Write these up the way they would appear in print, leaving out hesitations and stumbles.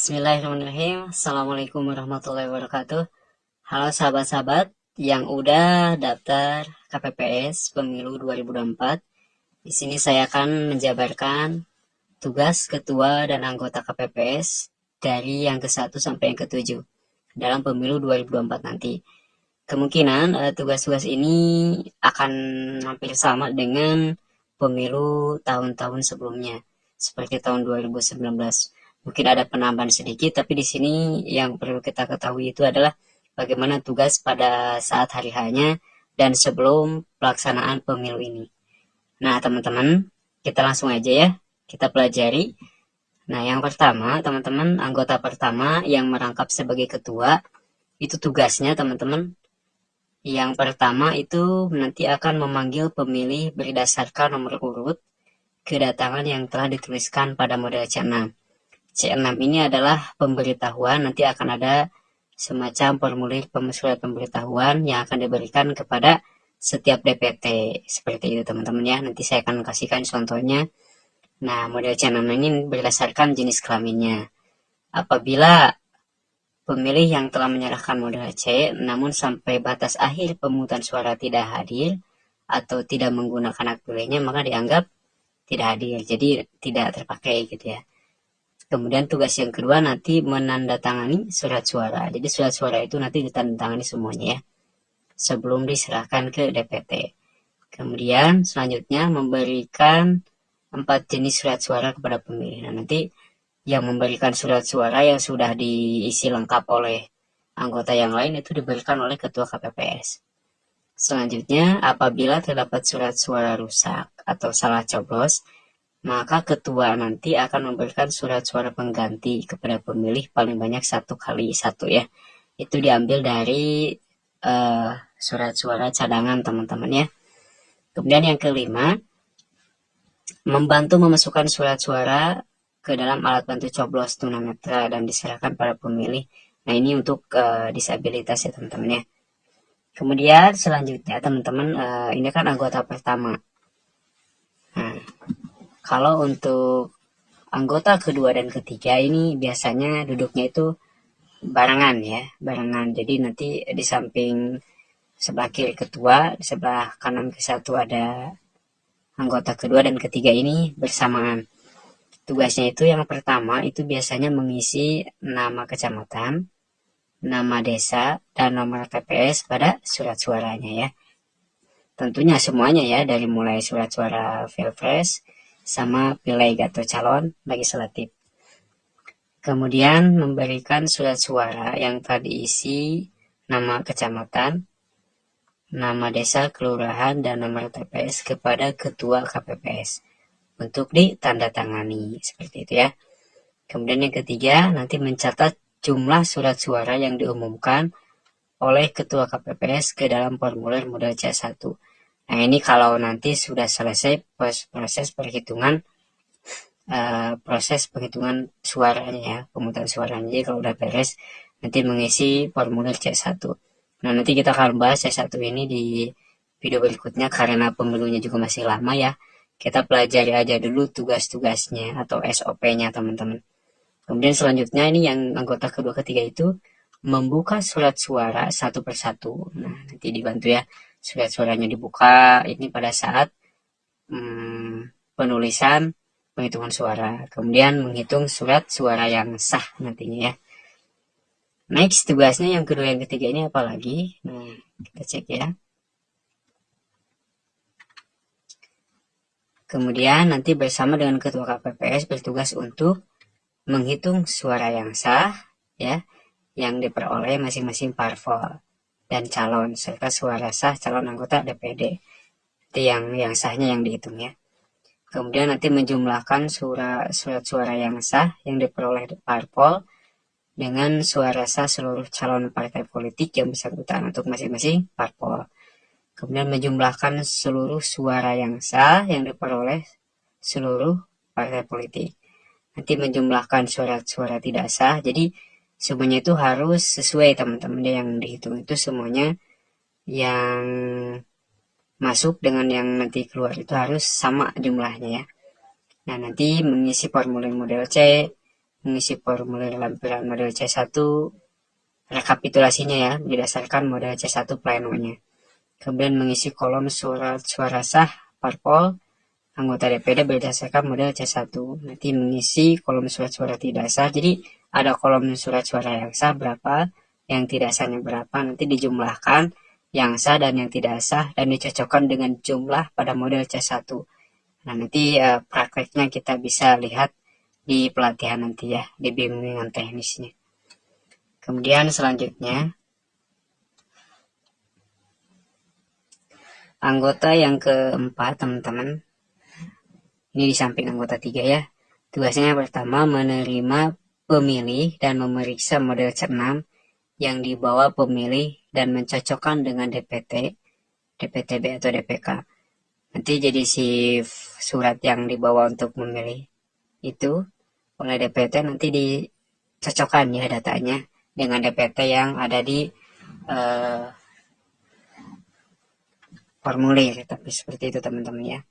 Bismillahirrahmanirrahim. Assalamualaikum warahmatullahi wabarakatuh. Halo sahabat-sahabat yang udah daftar KPPS Pemilu 2024. Di sini saya akan menjabarkan tugas ketua dan anggota KPPS dari yang ke-1 sampai yang ke-7 dalam Pemilu 2024 nanti. Kemungkinan tugas-tugas ini akan hampir sama dengan pemilu tahun-tahun sebelumnya, seperti tahun 2019. Mungkin ada penambahan sedikit, tapi di sini yang perlu kita ketahui itu adalah bagaimana tugas pada saat hari hanya dan sebelum pelaksanaan pemilu ini. Nah, teman-teman, kita langsung aja ya, kita pelajari. Nah, yang pertama, teman-teman, anggota pertama yang merangkap sebagai ketua, itu tugasnya, teman-teman. Yang pertama itu nanti akan memanggil pemilih berdasarkan nomor urut kedatangan yang telah dituliskan pada model C6. C6 ini adalah pemberitahuan, nanti akan ada semacam formulir surat pemberitahuan yang akan diberikan kepada setiap DPT. Seperti itu teman-teman ya, nanti saya akan kasihkan contohnya. Nah, model C6 ini berdasarkan jenis kelaminnya. Apabila pemilih yang telah menyerahkan model C, namun sampai batas akhir pemungutan suara tidak hadir atau tidak menggunakan hak pilihnya, maka dianggap tidak hadir, jadi tidak terpakai gitu ya. Kemudian tugas yang kedua nanti menandatangani surat suara. Jadi surat suara itu nanti ditandatangani semuanya ya, sebelum diserahkan ke DPT. Kemudian selanjutnya memberikan 4 jenis surat suara kepada pemilih. Nah, nanti yang memberikan surat suara yang sudah diisi lengkap oleh anggota yang lain itu diberikan oleh ketua KPPS. Selanjutnya, apabila terdapat surat suara rusak atau salah coblos, maka ketua nanti akan memberikan surat suara pengganti kepada pemilih paling banyak 1x1 ya. Itu diambil dari surat suara cadangan teman-teman ya. Kemudian yang kelima, membantu memasukkan surat suara ke dalam alat bantu coblos tunanetra dan diserahkan pada pemilih. Nah, ini untuk disabilitas ya teman-teman ya. Kemudian selanjutnya teman-teman, ini kan anggota pertama. Nah, kalau untuk anggota kedua dan ketiga ini biasanya duduknya itu barengan ya, barengan. Jadi nanti di samping sebelah kiri ketua, di sebelah kanan ke-1 ada anggota kedua dan ketiga ini bersamaan. Tugasnya itu yang pertama itu biasanya mengisi nama kecamatan, nama desa, dan nomor TPS pada surat suaranya ya. Tentunya semuanya ya, dari mulai surat suara Pilpres sama pileg atau calon legislatif. Kemudian memberikan surat suara yang telah diisi nama kecamatan, nama desa, kelurahan, dan nomor TPS kepada ketua KPPS untuk ditandatangani, seperti itu ya. Kemudian yang ketiga, nanti mencatat jumlah surat suara yang diumumkan oleh ketua KPPS ke dalam formulir model C1. Nah, ini kalau nanti sudah selesai proses penghitungan suaranya ya, pemungutan suaranya. Jadi kalau udah beres, nanti mengisi formulir C1. Nah, nanti kita akan bahas C1 ini di video berikutnya karena pemilunya juga masih lama ya. Kita pelajari aja dulu tugas-tugasnya atau SOP-nya teman-teman. Kemudian selanjutnya ini yang anggota kedua ketiga itu membuka surat suara satu persatu. Nah, nanti dibantu ya, surat suaranya dibuka ini pada saat penulisan penghitungan suara. Kemudian menghitung surat suara yang sah nantinya ya. Next, tugasnya yang kedua yang ketiga ini apa lagi? Nah, kita cek ya. Kemudian nanti bersama dengan ketua KPPS bertugas untuk menghitung suara yang sah ya, yang diperoleh masing-masing parpol dan calon, serta suara sah calon anggota DPD. Itu yang sahnya yang dihitung ya. Kemudian nanti menjumlahkan surat suara yang sah yang diperoleh parpol dengan suara sah seluruh calon partai politik yang bersangkutan untuk masing-masing parpol. Kemudian menjumlahkan seluruh suara yang sah yang diperoleh seluruh partai politik. Nanti menjumlahkan suara tidak sah. Jadi semuanya itu harus sesuai teman-teman, yang dihitung itu semuanya yang masuk dengan yang nanti keluar itu harus sama jumlahnya ya. Nah, nanti mengisi formulir model C, mengisi formulir lampiran model C1 rekapitulasinya ya, berdasarkan model C1 plenonya. Kemudian mengisi kolom surat suara sah parpol anggota DPD berdasarkan model C1. Nanti mengisi kolom surat suara tidak sah. Jadi ada kolom surat suara yang sah berapa, yang tidak sahnya berapa. Nanti dijumlahkan yang sah dan yang tidak sah dan dicocokkan dengan jumlah pada model C1. Nah, nanti prakteknya kita bisa lihat di pelatihan nanti ya, di bimbingan teknisnya. Kemudian selanjutnya, anggota yang keempat, teman-teman. Ini di samping anggota 3 ya. Tugasnya yang pertama, menerima pemilih dan memeriksa model C6 yang dibawa pemilih dan mencocokkan dengan DPT, DPTB atau DPK. Nanti jadi si surat yang dibawa untuk memilih itu oleh DPT nanti dicocokkan ya datanya dengan DPT yang ada di formulir. Tapi seperti itu teman-teman ya.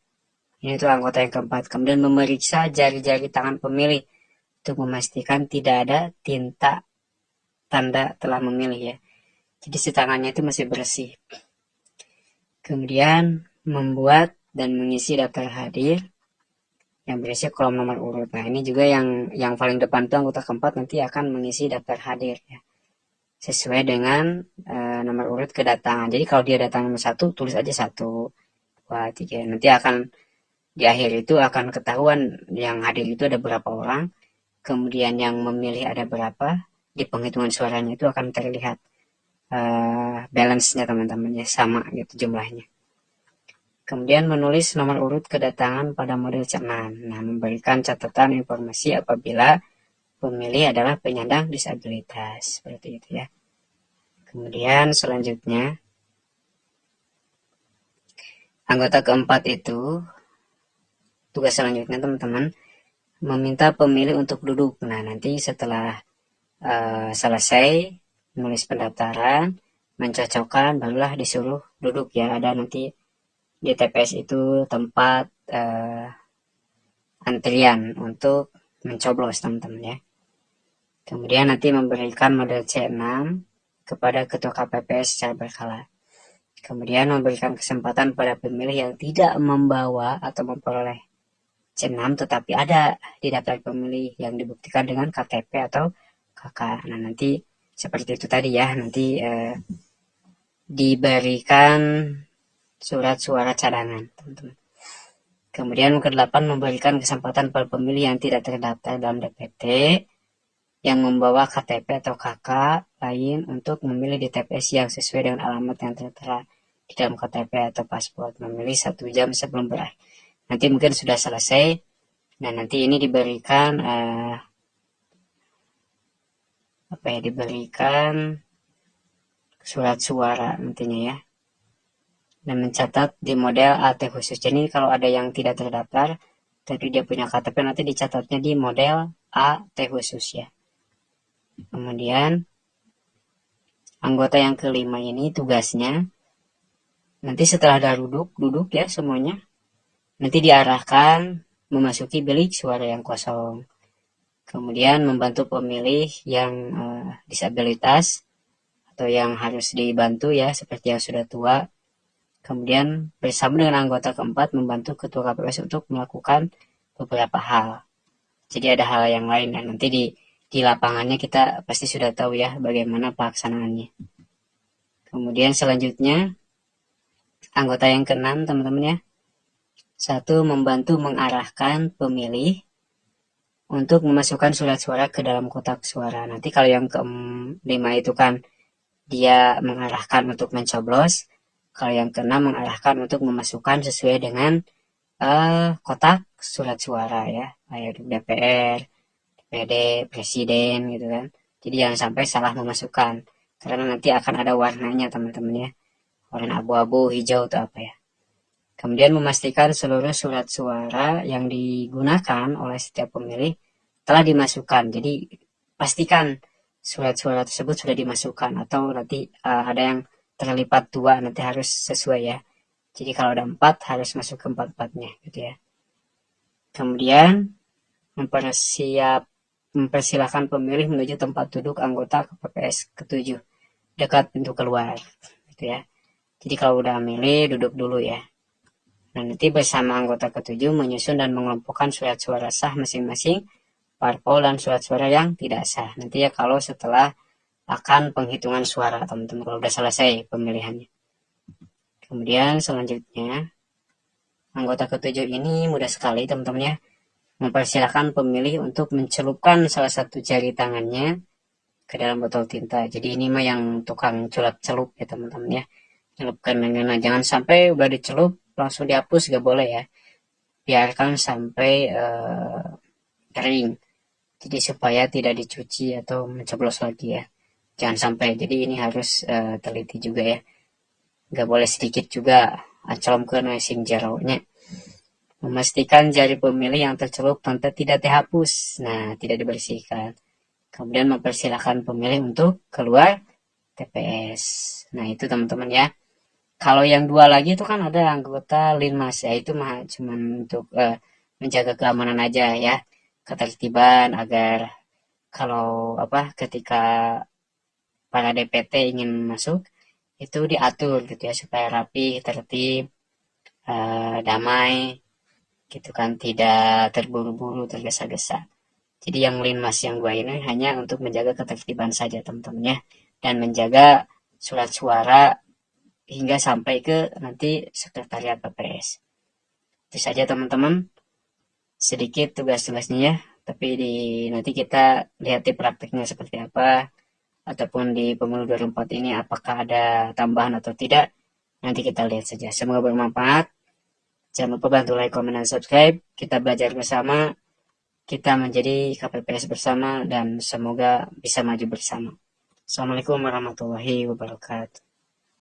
Ini tuh anggota yang keempat. Kemudian memeriksa jari-jari tangan pemilih untuk memastikan tidak ada tinta tanda telah memilih ya. Jadi si tangannya itu masih bersih. Kemudian membuat dan mengisi daftar hadir yang berisi kolom nomor urut. Nah, ini juga yang paling depan itu anggota keempat nanti akan mengisi daftar hadir ya, sesuai dengan nomor urut kedatangan. Jadi kalau dia datang nomor 1, tulis aja 1, 2, 3. Nanti akan di akhir itu akan ketahuan yang hadir itu ada berapa orang, kemudian yang memilih ada berapa, di penghitungan suaranya itu akan terlihat balance-nya teman-teman ya, sama gitu jumlahnya. Kemudian menulis nomor urut kedatangan pada model C6. Nah, memberikan catatan informasi apabila pemilih adalah penyandang disabilitas. Seperti itu ya. Kemudian selanjutnya, anggota keempat itu, tugas selanjutnya teman-teman, meminta pemilih untuk duduk. Nah, nanti setelah selesai menulis pendaftaran, mencocokkan, barulah disuruh duduk ya. Ada nanti di TPS itu tempat antrian untuk mencoblos teman-teman ya. Kemudian nanti memberikan model C6 kepada ketua KPPS secara berkala. Kemudian memberikan kesempatan pada pemilih yang tidak membawa atau memperoleh C6 tetapi ada di daftar pemilih yang dibuktikan dengan KTP atau KK. Nah, nanti seperti itu tadi ya, nanti diberikan surat suara cadangan, teman-teman. Kemudian ke-8 memberikan kesempatan pada pemilih yang tidak terdaftar dalam DPT yang membawa KTP atau KK lain untuk memilih di TPS yang sesuai dengan alamat yang tertera di dalam KTP atau paspor, memilih 1 jam sebelum berakhir. Nanti mungkin sudah selesai. Nah, nanti ini diberikan diberikan surat suara nantinya ya, dan mencatat di model AT khusus. Jadi kalau ada yang tidak terdaftar tapi dia punya KTP, nanti dicatatnya di model AT khusus ya. Kemudian anggota yang kelima ini tugasnya nanti setelah ada duduk ya semuanya, nanti diarahkan memasuki bilik suara yang kosong. Kemudian membantu pemilih yang disabilitas atau yang harus dibantu ya, seperti yang sudah tua. Kemudian bersama dengan anggota keempat membantu ketua KPPS untuk melakukan beberapa hal. Jadi ada hal yang lain dan nanti di lapangannya kita pasti sudah tahu ya bagaimana pelaksanaannya. Kemudian selanjutnya anggota yang keenam teman-teman ya. 1. Membantu mengarahkan pemilih untuk memasukkan surat suara ke dalam kotak suara. Nanti kalau yang ke-5 itu kan dia mengarahkan untuk mencoblos. Kalau yang ke-6 mengarahkan untuk memasukkan sesuai dengan kotak surat suara ya, kayak DPR, DPD, presiden gitu kan. Jadi jangan sampai salah memasukkan, karena nanti akan ada warnanya teman-teman ya, warna abu-abu, hijau atau apa ya. Kemudian memastikan seluruh surat suara yang digunakan oleh setiap pemilih telah dimasukkan. Jadi pastikan surat suara tersebut sudah dimasukkan, atau nanti ada yang terlipat 2, nanti harus sesuai ya. Jadi kalau ada 4 harus masuk ke 4-4-nya gitu ya. Kemudian mempersilahkan pemilih menuju tempat duduk anggota KPPS ke-7 dekat pintu keluar, gitu ya. Jadi kalau udah milih duduk dulu ya. Nah, nanti bersama anggota ke-7 menyusun dan mengelompokkan surat suara sah masing-masing parpol dan surat suara yang tidak sah. Nanti ya kalau setelah akan penghitungan suara teman-teman kalau udah selesai pemilihannya. Kemudian selanjutnya anggota ke-7 ini mudah sekali teman-teman ya, mempersilahkan pemilih untuk mencelupkan salah satu jari tangannya ke dalam botol tinta. Jadi ini mah yang tukang celup ya teman-teman ya. Celupkan dengan jangan sampai udah dicelup langsung dihapus, gak boleh ya. Biarkan sampai kering. Jadi supaya tidak dicuci atau mencoblos lagi ya. Jangan sampai. Jadi ini harus teliti juga ya. Gak boleh sedikit juga acolomkeun sing jaronya. Memastikan jari pemilih yang tercelup tanpa tidak dihapus. Nah, tidak dibersihkan. Kemudian mempersilahkan pemilih untuk keluar TPS. Nah, itu teman-teman ya. Kalau yang dua lagi itu kan ada anggota Linmas ya, itu mah cuman untuk menjaga keamanan aja ya, ketertiban agar kalau ketika para DPT ingin masuk itu diatur gitu ya supaya rapi, tertib, damai gitu kan, tidak terburu-buru, tergesa-gesa. Jadi yang Linmas yang dua ini hanya untuk menjaga ketertiban saja teman-teman ya, dan menjaga surat suara hingga sampai ke nanti sekretariat PPS. Itu saja teman-teman, sedikit tugas-tugasnya ya, tapi nanti kita lihat di prakteknya seperti apa, ataupun di pemilu 2024 ini apakah ada tambahan atau tidak, nanti kita lihat saja. Semoga bermanfaat. Jangan lupa bantu like, komen, dan subscribe. Kita belajar bersama, kita menjadi KPPS bersama, dan semoga bisa maju bersama. Assalamualaikum warahmatullahi wabarakatuh.